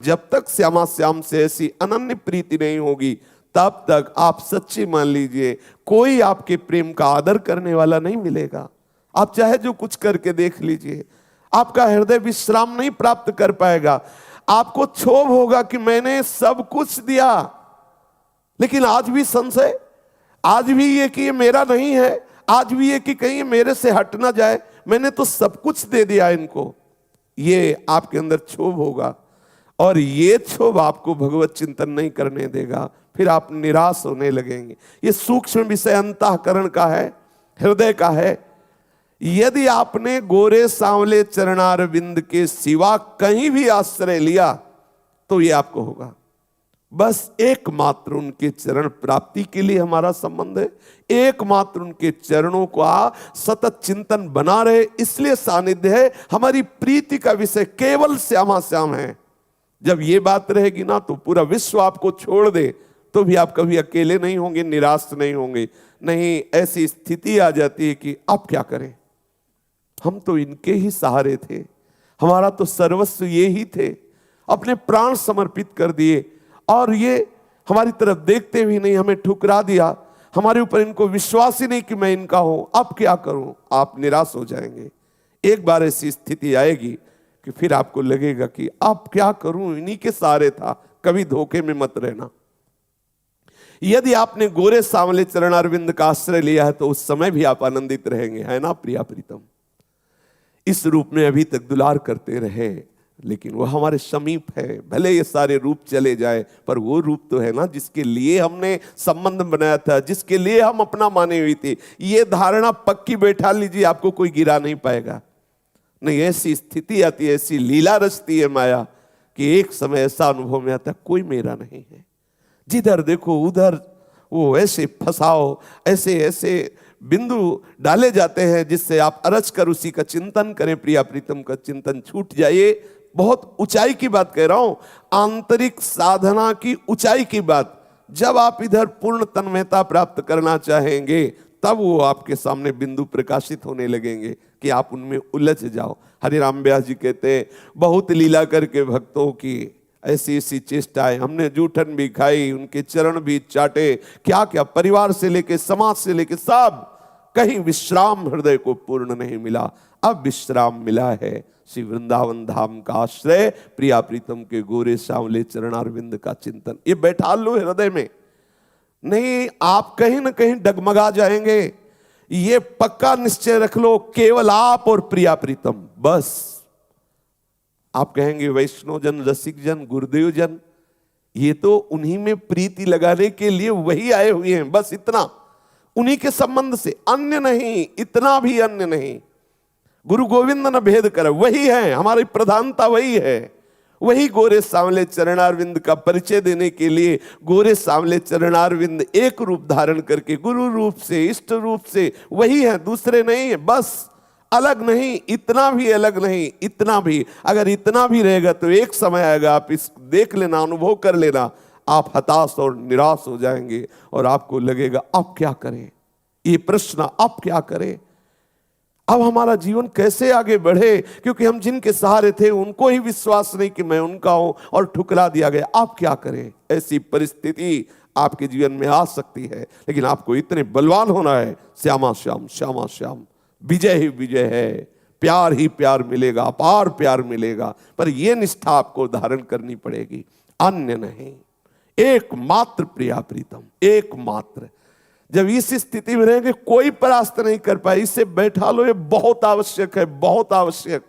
जब तक श्यामा श्याम से ऐसी अनन्य प्रीति नहीं होगी तब तक आप सच्ची मान लीजिए कोई आपके प्रेम का आदर करने वाला नहीं मिलेगा। आप चाहे जो कुछ करके देख लीजिए, आपका हृदय विश्राम नहीं प्राप्त कर पाएगा। आपको क्षोभ होगा कि मैंने सब कुछ दिया, लेकिन आज भी संशय, आज भी ये कि ये मेरा नहीं है, आज भी ये कि कहीं ये मेरे से हट ना जाए, मैंने तो सब कुछ दे दिया इनको। ये आपके अंदर क्षोभ होगा और ये क्षोभ आपको भगवत चिंतन नहीं करने देगा, फिर आप निराश होने लगेंगे। ये सूक्ष्म विषय अंतःकरण का है, हृदय का है। यदि आपने गोरे सांवले चरणारविंद के सिवा कहीं भी आश्रय लिया तो ये आपको होगा। बस एकमात्र उनके चरण प्राप्ति के लिए हमारा संबंध है, एकमात्र उनके चरणों का सतत चिंतन बना रहे, इसलिए सानिध्य है। हमारी प्रीति का विषय केवल श्यामा श्याम है। जब ये बात रहेगी ना तो पूरा विश्व आपको छोड़ दे तो भी आप कभी अकेले नहीं होंगे, निराश नहीं होंगे। नहीं, ऐसी स्थिति आ जाती है कि आप क्या करें, हम तो इनके ही सहारे थे, हमारा तो सर्वस्व ये ही थे, अपने प्राण समर्पित कर दिए और ये हमारी तरफ देखते भी नहीं, हमें ठुकरा दिया, हमारे ऊपर इनको विश्वास ही नहीं कि मैं इनका हूं, अब क्या करूं। आप निराश हो जाएंगे। एक बार ऐसी स्थिति आएगी कि फिर आपको लगेगा कि अब क्या करूं, इन्हीं के सहारे था। कभी धोखे में मत रहना। यदि आपने गोरे सांवले चरणारविंद का आश्रय लिया है तो उस समय भी आप आनंदित रहेंगे, है ना प्रिया प्रीतम। इस रूप में अभी तक दुलार करते रहे, लेकिन वो हमारे समीप है। भले ये सारे रूप चले जाए, पर वो रूप तो है ना जिसके लिए हमने संबंध बनाया था, जिसके लिए हम अपना माने हुए थे। ये धारणा पक्की बैठा लीजिए, आपको कोई गिरा नहीं पाएगा। नहीं, ऐसी स्थिति आती है, ऐसी लीला रचती है माया कि एक समय ऐसा अनुभव में आता है कोई मेरा नहीं है। जिधर देखो उधर वो ऐसे फंसाओ, ऐसे ऐसे बिंदु डाले जाते हैं जिससे आप अरज कर उसी का चिंतन करें। प्रिया प्रीतम का चिंतन छूट जाइए। बहुत ऊंचाई की बात कह रहा हूं, आंतरिक साधना की ऊंचाई की बात। जब आप इधर पूर्ण तन्मयता प्राप्त करना चाहेंगे तब वो आपके सामने बिंदु प्रकाशित होने लगेंगे कि आप उनमें उलझ जाओ। हरिराम व्यास जी कहते हैं, बहुत लीला करके भक्तों की ऐसी ऐसी चेष्टाएं, हमने जूठन भी खाई, उनके चरण भी चाटे, क्या क्या परिवार से लेके समाज से लेके सब, कहीं विश्राम हृदय को पूर्ण नहीं मिला। अब विश्राम मिला है श्री वृंदावन धाम का आश्रय, प्रिया प्रीतम के गोरे सांवले चरणारविंद का चिंतन। ये बैठा लो हृदय में, नहीं आप कहीं ना कहीं डगमगा जाएंगे। ये पक्का निश्चय रख लो, केवल आप और प्रिया प्रीतम बस। आप कहेंगे वैष्णव जन, रसिक जन, गुरुदेव जन, ये तो उन्हीं में प्रीति लगाने के लिए वही आए हुए हैं, बस इतना, उन्हीं के संबंध से, अन्य नहीं, इतना भी अन्य नहीं। गुरु गोविंद न भेद कर, वही है, हमारी प्रधानता वही है। वही गोरे सांवले चरणारविंद का परिचय देने के लिए गोरे सांवले चरणारविंद एक रूप धारण करके गुरु रूप से, इष्ट रूप से वही है, दूसरे नहीं है। बस अलग नहीं, इतना भी अलग नहीं, इतना भी। अगर इतना भी रहेगा तो एक समय आएगा, आप इस देख लेना, अनुभव कर लेना, आप हताश और निराश हो जाएंगे और आपको लगेगा अब क्या करें। ये प्रश्न अब क्या करें, अब हमारा जीवन कैसे आगे बढ़े, क्योंकि हम जिनके सहारे थे उनको ही विश्वास नहीं कि मैं उनका हूं और ठुकरा दिया गया। अब क्या करें। ऐसी परिस्थिति आपके जीवन में आ सकती है, लेकिन आपको इतने बलवान होना है, श्यामा श्याम श्यामा श्याम, विजय ही विजय है, प्यार ही प्यार मिलेगा, अपार प्यार मिलेगा। पर यह निष्ठा आपको धारण करनी पड़ेगी, अन्य नहीं। एकमात्र प्रिया प्रीतम, एकमात्र। जब इस स्थिति में रहेंगे कोई परास्त नहीं कर पाए, इससे बैठा लो, ये बहुत आवश्यक है, बहुत आवश्यक।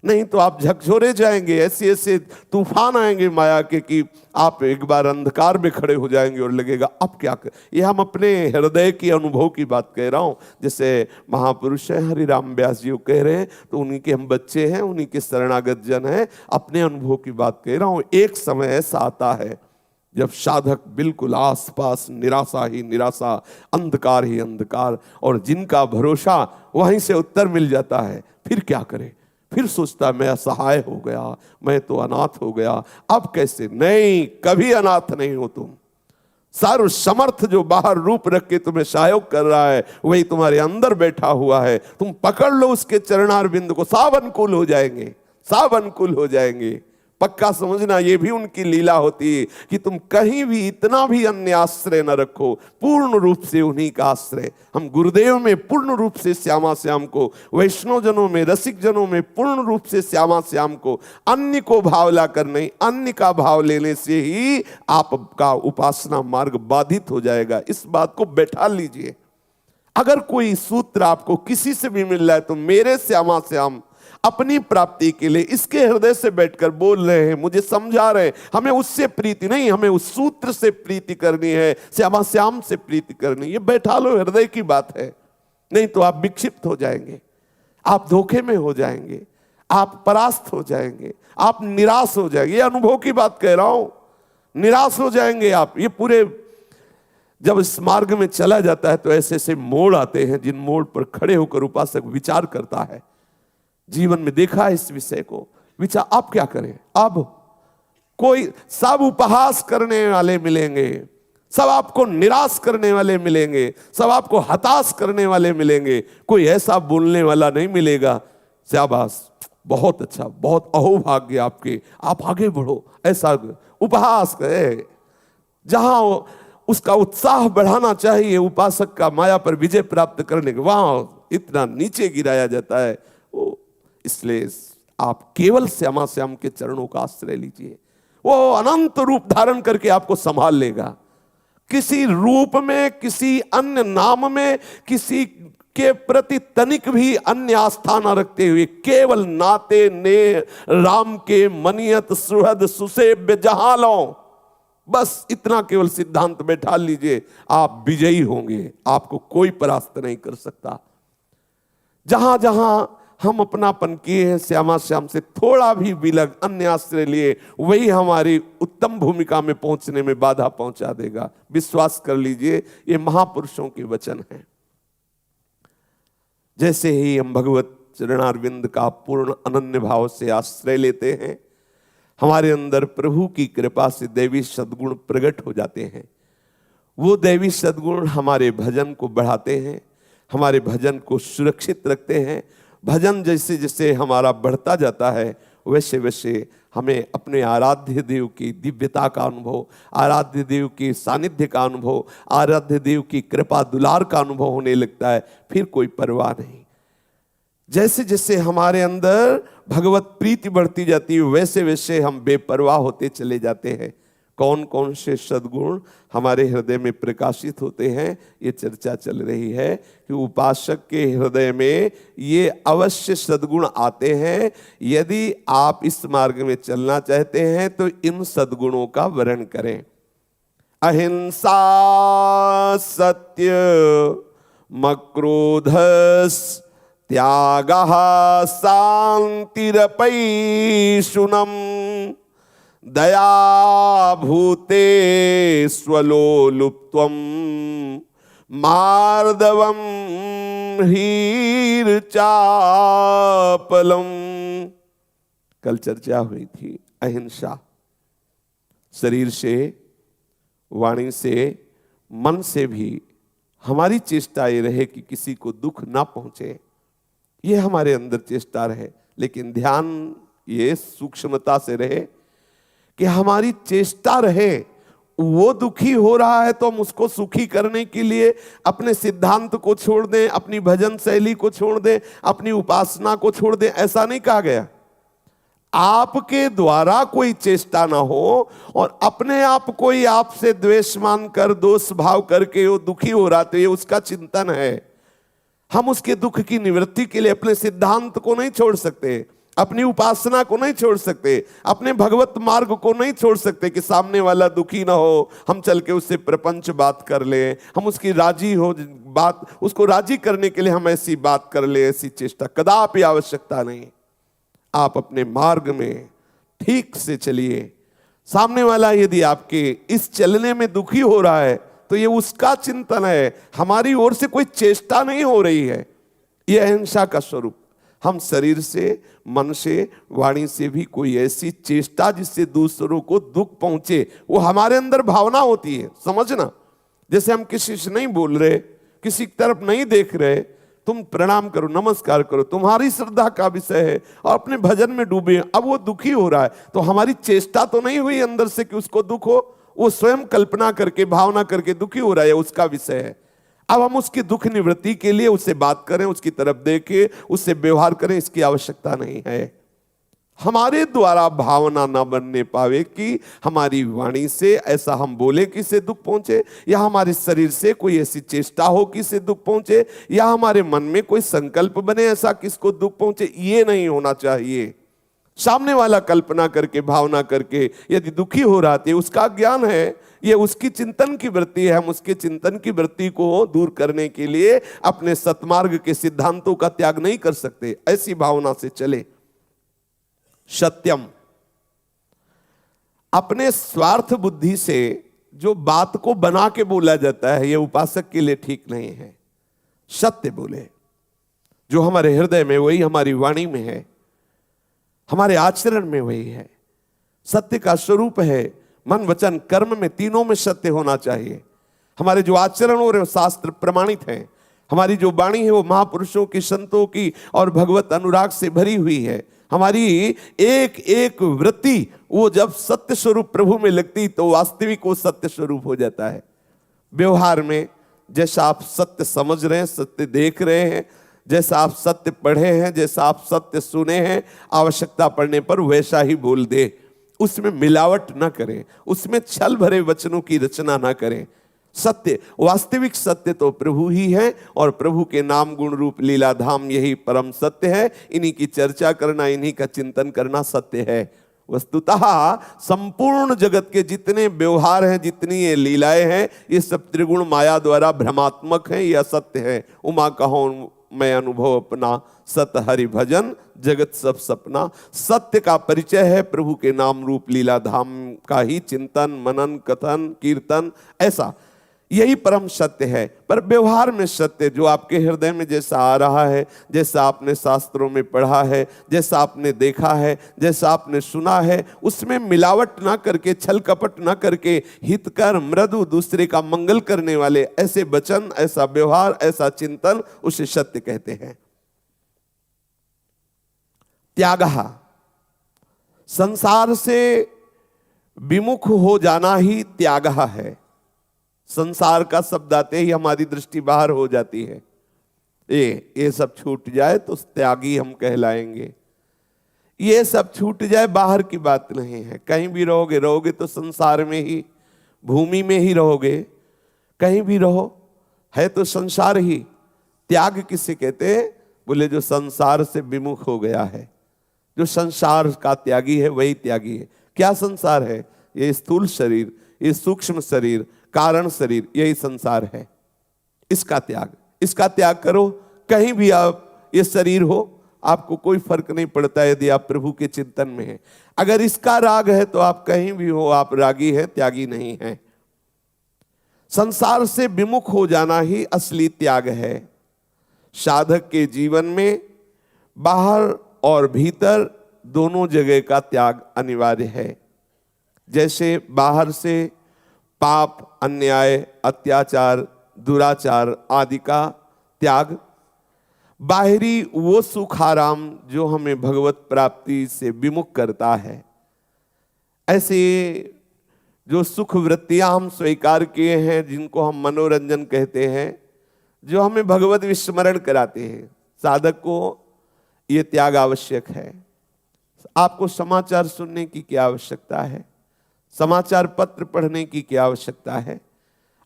नहीं तो आप झकझोरे जाएंगे, ऐसे ऐसे तूफान आएंगे माया के कि आप एक बार अंधकार में खड़े हो जाएंगे और लगेगा अब क्या कर। ये हम अपने हृदय की अनुभव की बात कह रहा हूँ। जैसे महापुरुष हैं हरिराम व्यास जी कह रहे हैं तो उन्हीं के हम बच्चे हैं, उन्हीं के शरणागत जन हैं, अपने अनुभव की बात कह रहा हूँ। एक समय ऐसा आता है जब साधक बिल्कुल आसपास निराशा ही निराशा, अंधकार ही अंधकार, और जिनका भरोसा वहीं से उत्तर मिल जाता है। फिर क्या करे, फिर सोचता मैं असहाय हो गया, मैं तो अनाथ हो गया, अब कैसे। नहीं, कभी अनाथ नहीं हो तुम। सर्व समर्थ जो बाहर रूप रख के तुम्हें सहयोग कर रहा है वही तुम्हारे अंदर बैठा हुआ है। तुम पकड़ लो उसके चरणार बिंद को, सब अनुकूल हो जाएंगे, सब अनुकूल हो जाएंगे। पक्का समझना, ये भी उनकी लीला होती है कि तुम कहीं भी इतना भी अन्य आश्रय न रखो, पूर्ण रूप से उन्हीं का आश्रय। हम गुरुदेव में पूर्ण रूप से श्यामा श्याम को, वैष्णव जनों में, रसिक जनों में पूर्ण रूप से श्यामा श्याम को, अन्य को भाव लाकर नहीं, अन्य का भाव लेने से ही आपका उपासना मार्ग बाधित हो जाएगा। इस बात को बैठा लीजिए। अगर कोई सूत्र आपको किसी से भी मिल रहा है तो मेरे श्यामा श्याम अपनी प्राप्ति के लिए इसके हृदय से बैठकर बोल रहे हैं, मुझे समझा रहे हैं, हमें उससे प्रीति नहीं, हमें उस सूत्र से प्रीति करनी है, श्यामा श्याम से प्रीति करनी है। ये बैठा लो, हृदय की बात है। नहीं तो आप विक्षिप्त हो जाएंगे, आप धोखे में हो जाएंगे, आप परास्त हो जाएंगे, आप निराश हो जाएंगे। ये अनुभव की बात कह रहा हूं, निराश हो जाएंगे आप। ये पूरे जब इस मार्ग में चला जाता है तो ऐसे ऐसे मोड़ आते हैं जिन मोड़ पर खड़े होकर उपासक विचार करता है। जीवन में देखा है इस विषय को। विचार आप क्या करें? अब कोई सब उपहास करने वाले मिलेंगे, सब आपको निराश करने वाले मिलेंगे, सब आपको हताश करने वाले मिलेंगे, कोई ऐसा बोलने वाला नहीं मिलेगा शाबाश बहुत अच्छा, बहुत अहोभाग्य आपके, आप आगे बढ़ो, ऐसा उपहास करे। जहां उसका उत्साह बढ़ाना चाहिए उपासक का माया पर विजय प्राप्त करने के, वहां इतना नीचे गिराया जाता है। इसलिए आप केवल श्यामा श्याम के चरणों का आश्रय लीजिए, वो अनंत रूप धारण करके आपको संभाल लेगा। किसी रूप में, किसी अन्य नाम में, किसी के प्रति तनिक भी अन्य आस्था न रखते हुए केवल नाते ने राम के मनियत सुहद सुसेव्य जहां लो, बस इतना केवल सिद्धांत बैठा लीजिए, आप विजयी होंगे। आपको कोई परास्त नहीं कर सकता। जहां जहां हम अपनापन किए हैं श्यामा श्याम से, थोड़ा भी विलग अन्य आश्रय लिए, वही हमारी उत्तम भूमिका में पहुंचने में बाधा पहुंचा देगा। विश्वास कर लीजिए, ये महापुरुषों के वचन हैं। जैसे ही हम भगवत चरणारविंद का पूर्ण अनन्य भाव से आश्रय लेते हैं, हमारे अंदर प्रभु की कृपा से दैवी सद्गुण प्रकट हो जाते हैं। वो दैवी सद्गुण हमारे भजन को बढ़ाते हैं, हमारे भजन को सुरक्षित रखते हैं। भजन जैसे जैसे हमारा बढ़ता जाता है वैसे वैसे हमें अपने आराध्य देव की दिव्यता का अनुभव, आराध्य देव की सानिध्य का अनुभव, आराध्य देव की कृपा दुलार का अनुभव होने लगता है। फिर कोई परवाह नहीं। जैसे जैसे हमारे अंदर भगवत प्रीति बढ़ती जाती है वैसे वैसे हम बेपरवाह होते चले जाते हैं। कौन कौन से सद्गुण हमारे हृदय में प्रकाशित होते हैं, ये चर्चा चल रही है कि उपासक के हृदय में ये अवश्य सद्गुण आते हैं। यदि आप इस मार्ग में चलना चाहते हैं तो इन सद्गुणों का वर्ण करें। अहिंसा, सत्य, मक्रोधस, त्यागः, शान्तिरपैशुनम्, दया भूते स्वलोलुप्त्वं, मार्दवम हीरचापलम। कल चर्चा हुई थी अहिंसा। शरीर से, वाणी से, मन से भी हमारी चेष्टा ये रहे कि किसी को दुख ना पहुंचे, ये हमारे अंदर चेष्टा रहे। लेकिन ध्यान ये सूक्ष्मता से रहे कि हमारी चेष्टा रहे, वो दुखी हो रहा है तो हम उसको सुखी करने के लिए अपने सिद्धांत को छोड़ दें, अपनी भजन शैली को छोड़ दें, अपनी उपासना को छोड़ दें, ऐसा नहीं कहा गया। आपके द्वारा कोई चेष्टा ना हो और अपने आप कोई आपसे द्वेष मान कर, दोष भाव करके वो दुखी हो रहा, तो ये उसका चिंतन है। हम उसके दुख की निवृत्ति के लिए अपने सिद्धांत को नहीं छोड़ सकते, अपनी उपासना को नहीं छोड़ सकते, अपने भगवत मार्ग को नहीं छोड़ सकते कि सामने वाला दुखी ना हो, हम चल के उससे प्रपंच बात कर ले, हम उसकी राजी हो बात, उसको राजी करने के लिए हम ऐसी बात कर ले, ऐसी चेष्टा कदापि आवश्यकता नहीं। आप अपने मार्ग में ठीक से चलिए। सामने वाला यदि आपके इस चलने में दुखी हो रहा है तो ये उसका चिंतन है, हमारी ओर से कोई चेष्टा नहीं हो रही है। ये अहिंसा का स्वरूप। हम शरीर से, मन से, वाणी से भी कोई ऐसी चेष्टा जिससे दूसरों को दुख पहुंचे, वो हमारे अंदर भावना होती है, समझना। जैसे हम किसी से नहीं बोल रहे, किसी की तरफ नहीं देख रहे, तुम प्रणाम करो, नमस्कार करो, तुम्हारी श्रद्धा का विषय है और अपने भजन में डूबे। अब वो दुखी हो रहा है तो हमारी चेष्टा तो नहीं हुई अंदर से कि उसको दुख हो, वो स्वयं कल्पना करके भावना करके दुखी हो रहा है, उसका विषय है। अब हम उसकी दुख निवृत्ति के लिए उससे बात करें, उसकी तरफ देखें, उससे व्यवहार करें, इसकी आवश्यकता नहीं है। हमारे द्वारा भावना ना बनने पावे कि हमारी वाणी से ऐसा हम बोले कि इसे दुख पहुंचे, या हमारे शरीर से कोई ऐसी चेष्टा हो कि इसे दुख पहुंचे, या हमारे मन में कोई संकल्प बने ऐसा किसको दुख पहुंचे, ये नहीं होना चाहिए। सामने वाला कल्पना करके भावना करके यदि दुखी हो रहा है, उसका ज्ञान है, ये उसकी चिंतन की वृत्ति है, हम उसके चिंतन की वृत्ति को दूर करने के लिए अपने सतमार्ग के सिद्धांतों का त्याग नहीं कर सकते। ऐसी भावना से चले। सत्यम, अपने स्वार्थ बुद्धि से जो बात को बना के बोला जाता है, यह उपासक के लिए ठीक नहीं है। सत्य बोले, जो हमारे हृदय में वही हमारी वाणी में है, हमारे आचरण में वही है। सत्य का स्वरूप है मन वचन कर्म में, तीनों में सत्य होना चाहिए। हमारे जो आचरण हो रहे शास्त्र प्रमाणित हैं, हमारी जो वाणी है वो महापुरुषों की, संतों की और भगवत अनुराग से भरी हुई है। हमारी एक एक वृत्ति वो जब सत्य स्वरूप प्रभु में लगती तो वास्तविक वो सत्य स्वरूप हो जाता है। व्यवहार में जैसा आप सत्य समझ रहे हैं, सत्य देख रहे हैं, जैसा आप सत्य पढ़े हैं, जैसा आप सत्य सुने हैं, आवश्यकता पड़ने पर वैसा ही बोल दे। उसमें मिलावट ना करें, उसमें छल भरे वचनों की रचना ना करें। सत्य, वास्तविक सत्य तो प्रभु ही है और प्रभु के नाम गुण रूप लीला धाम यही परम सत्य है। इन्हीं की चर्चा करना, इन्हीं का चिंतन करना सत्य है। वस्तुतः संपूर्ण जगत के जितने व्यवहार हैं, जितनी ये लीलाएं हैं, ये सब त्रिगुण माया द्वारा भ्रमात्मक हैं, यह सत्य है। उमा कहो मैं अनुभव अपना, सत हरि भजन जगत सब सपना। सत्य का परिचय है प्रभु के नाम रूप लीला धाम का ही चिंतन, मनन, कथन, कीर्तन, ऐसा यही परम सत्य है। पर व्यवहार में सत्य जो आपके हृदय में जैसा आ रहा है, जैसा आपने शास्त्रों में पढ़ा है, जैसा आपने देखा है, जैसा आपने सुना है, उसमें मिलावट ना करके, छल कपट ना करके, हितकर मृदु दूसरे का मंगल करने वाले ऐसे वचन, ऐसा व्यवहार, ऐसा चिंतन, उसे सत्य कहते हैं। त्यागः, संसार से विमुख हो जाना ही त्यागः है। संसार का शब्द आते ही हमारी दृष्टि बाहर हो जाती है। ये सब छूट जाए तो त्यागी हम कहलाएंगे। ये सब छूट जाए बाहर की बात नहीं है। कहीं भी रहोगे तो संसार में ही, भूमि में ही रहोगे, कहीं भी रहो है तो संसार ही। त्याग किसे कहते हैं? बोले जो संसार से विमुख हो गया है, जो संसार का त्यागी है वही त्यागी है। क्या संसार है? ये स्थूल शरीर, ये सूक्ष्म शरीर, कारण शरीर, यही संसार है। इसका त्याग करो। कहीं भी आप ये शरीर हो, आपको कोई फर्क नहीं पड़ता यदि आप प्रभु के चिंतन में हैं। अगर इसका राग है तो आप कहीं भी हो, आप रागी है, त्यागी नहीं है। संसार से विमुख हो जाना ही असली त्याग है। साधक के जीवन में बाहर और भीतर दोनों जगह का त्याग अनिवार्य है। जैसे बाहर से पाप, अन्याय, अत्याचार, दुराचार आदि का त्याग, बाहरी वो सुख आराम जो हमें भगवत प्राप्ति से विमुख करता है। ऐसे जो सुख वृत्तियां हम स्वीकार किए हैं, जिनको हम मनोरंजन कहते हैं, जो हमें भगवत विस्मरण कराते हैं, साधक को ये त्याग आवश्यक है। आपको समाचार सुनने की क्या आवश्यकता है? समाचार पत्र पढ़ने की क्या आवश्यकता है?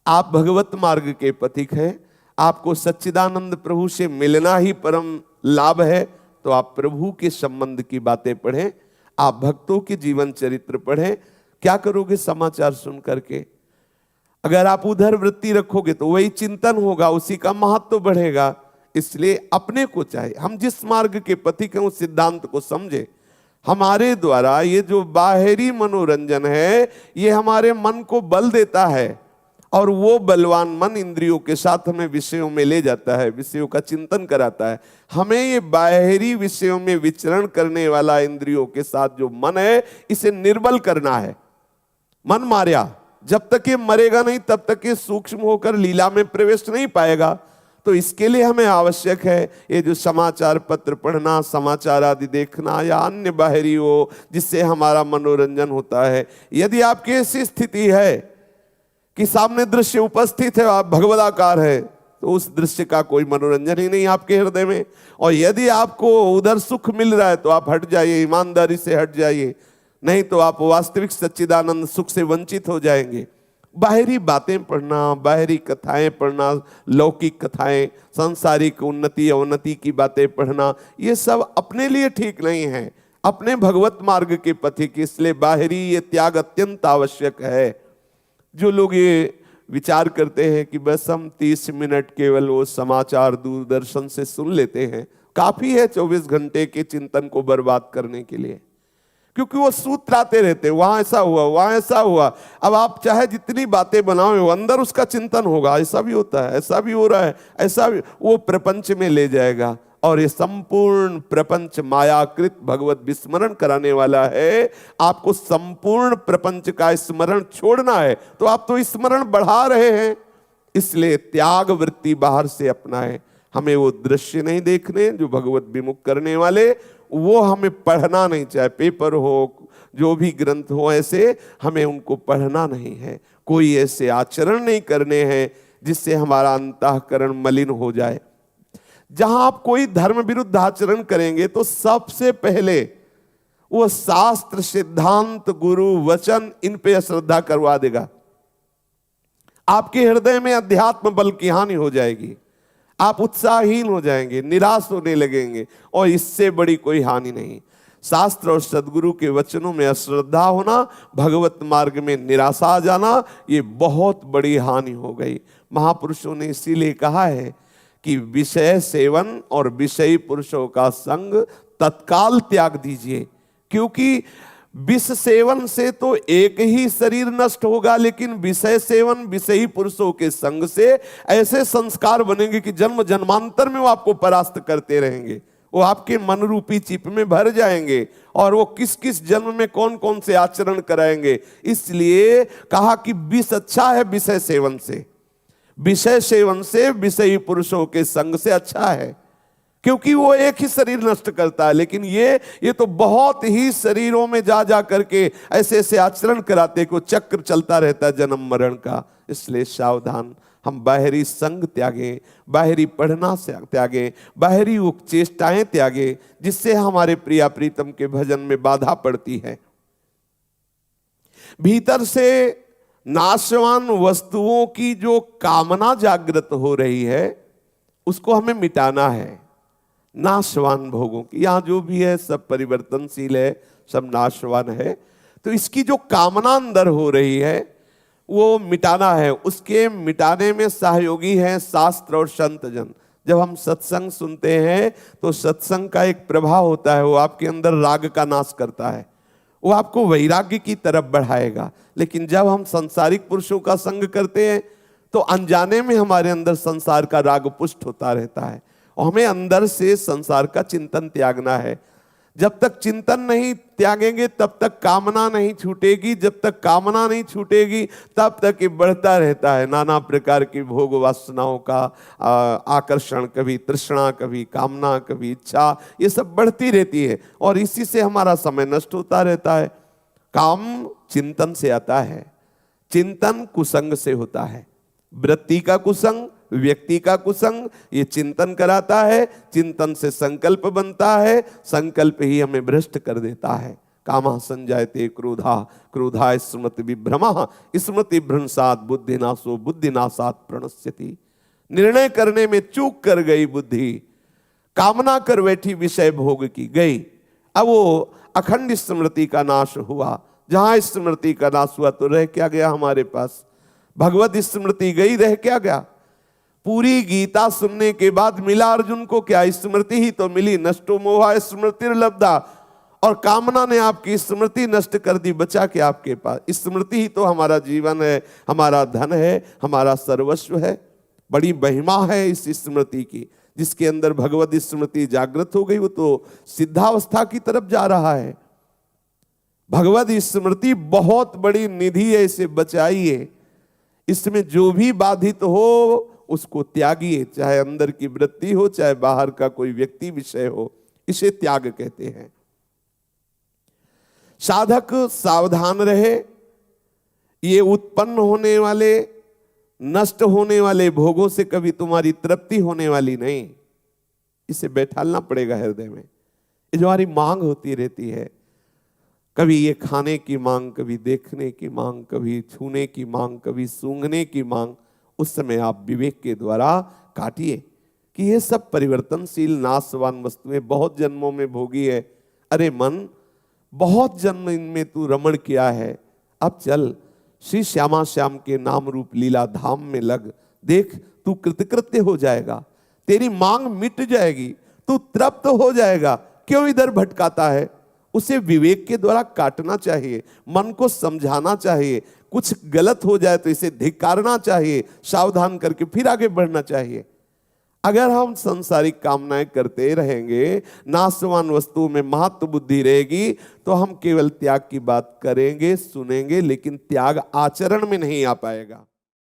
आप भगवत मार्ग के पथिक हैं, आपको सच्चिदानंद प्रभु से मिलना ही परम लाभ है, तो आप प्रभु के संबंध की बातें पढ़ें, आप भक्तों के जीवन चरित्र पढ़ें। क्या करोगे समाचार सुन करके? अगर आप उधर वृत्ति रखोगे तो वही चिंतन होगा, उसी का महत्व बढ़ेगा। इसलिए अपने को चाहे हम जिस मार्ग के पथिक हैं उस सिद्धांत को समझे। हमारे द्वारा ये जो बाहरी मनोरंजन है, ये हमारे मन को बल देता है और वो बलवान मन इंद्रियों के साथ हमें विषयों में ले जाता है, विषयों का चिंतन कराता है। हमें ये बाहरी विषयों में विचरण करने वाला इंद्रियों के साथ जो मन है, इसे निर्बल करना है। मन मार्या, जब तक ये मरेगा नहीं तब तक ये सूक्ष्म होकर लीला में प्रवेश नहीं पाएगा। तो इसके लिए हमें आवश्यक है ये जो समाचार पत्र पढ़ना, समाचार आदि देखना या अन्य बाहरी हो जिससे हमारा मनोरंजन होता है। यदि आपकी ऐसी स्थिति है कि सामने दृश्य उपस्थित है, आप भगवदाकार है, तो उस दृश्य का कोई मनोरंजन ही नहीं आपके हृदय में। और यदि आपको उधर सुख मिल रहा है तो आप हट जाइए, ईमानदारी से हट जाइए, नहीं तो आप वास्तविक सच्चिदानंद सुख से वंचित हो जाएंगे। बाहरी बातें पढ़ना, बाहरी कथाएं पढ़ना, लौकिक कथाएं, सांसारिक उन्नति अवनति की बातें पढ़ना, ये सब अपने लिए ठीक नहीं है, अपने भगवत मार्ग के पथिक। इसलिए बाहरी ये त्याग अत्यंत आवश्यक है। जो लोग ये विचार करते हैं कि बस हम 30 मिनट केवल वो समाचार दूरदर्शन से सुन लेते हैं, काफी है 24 घंटे के चिंतन को बर्बाद करने के लिए, क्योंकि वो सूत्र आते रहते, वहां ऐसा हुआ, वहां ऐसा हुआ। अब आप चाहे जितनी बातें बनाओ, अंदर उसका चिंतन होगा, ऐसा भी होता है, ऐसा भी हो रहा है, ऐसा भी, वो प्रपंच में ले जाएगा। और ये संपूर्ण प्रपंच मायाकृत भगवत विस्मरण कराने वाला है। आपको संपूर्ण प्रपंच का स्मरण छोड़ना है, तो आप तो स्मरण बढ़ा रहे हैं। इसलिए त्याग वृत्ति बाहर से अपनाएं। हमें वो दृश्य नहीं देखने जो भगवत विमुख करने वाले, वो हमें पढ़ना नहीं, चाहे पेपर हो, जो भी ग्रंथ हो, ऐसे हमें उनको पढ़ना नहीं है। कोई ऐसे आचरण नहीं करने हैं जिससे हमारा अंतःकरण मलिन हो जाए। जहां आप कोई धर्म विरुद्ध आचरण करेंगे तो सबसे पहले वो शास्त्र, सिद्धांत, गुरु, वचन, इन पे श्रद्धा करवा देगा। आपके हृदय में अध्यात्म बल की हानि हो जाएगी, आप उत्साहहीन हो जाएंगे, निराश होने लगेंगे, और इससे बड़ी कोई हानि नहीं। शास्त्र और सदगुरु के वचनों में अश्रद्धा होना, भगवत मार्ग में निराशा आ जाना, ये बहुत बड़ी हानि हो गई। महापुरुषों ने इसीलिए कहा है कि विषय सेवन और विषयी पुरुषों का संग तत्काल त्याग दीजिए, क्योंकि विष सेवन से तो एक ही शरीर नष्ट होगा, लेकिन विषय सेवन, विषयी पुरुषों के संग से ऐसे संस्कार बनेंगे कि जन्म जन्मांतर में वो आपको परास्त करते रहेंगे। वो आपके मन रूपी चिप में भर जाएंगे, और वो किस किस जन्म में कौन कौन से आचरण कराएंगे। इसलिए कहा कि विष अच्छा है विषय सेवन से, विषय सेवन से, विषयी पुरुषों के संग से अच्छा है, क्योंकि वो एक ही शरीर नष्ट करता है। लेकिन ये तो बहुत ही शरीरों में जा जा करके ऐसे ऐसे आचरण कराते को चक्र चलता रहता है जन्म मरण का। इसलिए सावधान, हम बाहरी संग त्यागें, बाहरी पढ़ना से त्यागें, बाहरी उपचेष्टाएं त्यागें, जिससे हमारे प्रिया प्रीतम के भजन में बाधा पड़ती है। भीतर से नाशवान वस्तुओं की जो कामना जागृत हो रही है, उसको हमें मिटाना है। नाशवान भोगों की, यहां जो भी है सब परिवर्तनशील है, सब नाशवान है, तो इसकी जो कामना अंदर हो रही है वो मिटाना है। उसके मिटाने में सहयोगी है शास्त्र और संत जन। जब हम सत्संग सुनते हैं तो सत्संग का एक प्रभाव होता है, वो आपके अंदर राग का नाश करता है, वो आपको वैराग्य की तरफ बढ़ाएगा। लेकिन जब हम सांसारिक पुरुषों का संग करते हैं तो अनजाने में हमारे अंदर संसार का राग पुष्ट होता रहता है, और हमें अंदर से संसार का चिंतन त्यागना है। जब तक चिंतन नहीं त्यागेंगे तब तक कामना नहीं छूटेगी, जब तक कामना नहीं छूटेगी तब तक ये बढ़ता रहता है। नाना प्रकार की भोग वासनाओं का आकर्षण, कभी तृष्णा, कभी कामना, कभी इच्छा, ये सब बढ़ती रहती है, और इसी से हमारा समय नष्ट होता रहता है। काम चिंतन से आता है, चिंतन कुसंग से होता है। वृत्ति का कुसंग, व्यक्ति का कुसंग, ये चिंतन कराता है, चिंतन से संकल्प बनता है, संकल्प ही हमें भ्रष्ट कर देता है। कामः संजायते क्रोधा, क्रोधा स्मृति विभ्रमः, स्मृति भ्रंशात् बुद्धिनाशो, बुद्धिनाशात् प्रणश्यति। निर्णय करने में चूक कर गई बुद्धि, कामना कर बैठी विषय भोग की गई, अब वो अखंड स्मृति का नाश हुआ। जहां स्मृति का नाश हुआ तो रह क्या गया हमारे पास? भगवत स्मृति गई, रह क्या गया? पूरी गीता सुनने के बाद मिला अर्जुन को क्या? स्मृति ही तो मिली। नष्टो मोहा स्मृतिर्लब्धा, और कामना ने आपकी स्मृति नष्ट कर दी, बचा के आपके पास? स्मृति ही तो हमारा जीवन है, हमारा धन है, हमारा सर्वस्व है। बड़ी महिमा है इस स्मृति की। जिसके अंदर भगवत स्मृति जागृत हो गई वो तो सिद्धावस्था की तरफ जा रहा है। भगवत स्मृति बहुत बड़ी निधि है, इसे बचाइए। इसमें जो भी बाधित हो उसको त्यागिए, चाहे अंदर की वृत्ति हो चाहे बाहर का कोई व्यक्ति विषय हो, इसे त्याग कहते हैं। साधक सावधान रहे, ये उत्पन्न होने वाले नष्ट होने वाले भोगों से कभी तुम्हारी तृप्ति होने वाली नहीं, इसे बैठालना पड़ेगा हृदय में। ये जो हमारी मांग होती रहती है, कभी ये खाने की मांग, कभी देखने की मांग, कभी छूने की मांग, कभी सूंघने की मांग, उस समय आप विवेक के द्वारा काटिए कि ये सब परिवर्तनशील नाशवान वस्तुएं बहुत जन्मों में भोगी है। अरे मन, बहुत जन्म इनमें तू रमण किया है, अब चल श्री श्यामा श्याम के नाम रूप लीला धाम में लग, देख तू कृतकृत्य हो जाएगा, तेरी मांग मिट जाएगी, तू तृप्त हो जाएगा। क्यों इधर भटकाता है? उसे विवेक के द्वारा काटना चाहिए, मन को समझाना चाहिए, कुछ गलत हो जाए तो इसे धिक्कारना चाहिए, सावधान करके फिर आगे बढ़ना चाहिए। अगर हम सांसारिक कामनाएं करते रहेंगे, नाशवान वस्तुओं में महत्व बुद्धि रहेगी, तो हम केवल त्याग की बात करेंगे, सुनेंगे, लेकिन त्याग आचरण में नहीं आ पाएगा।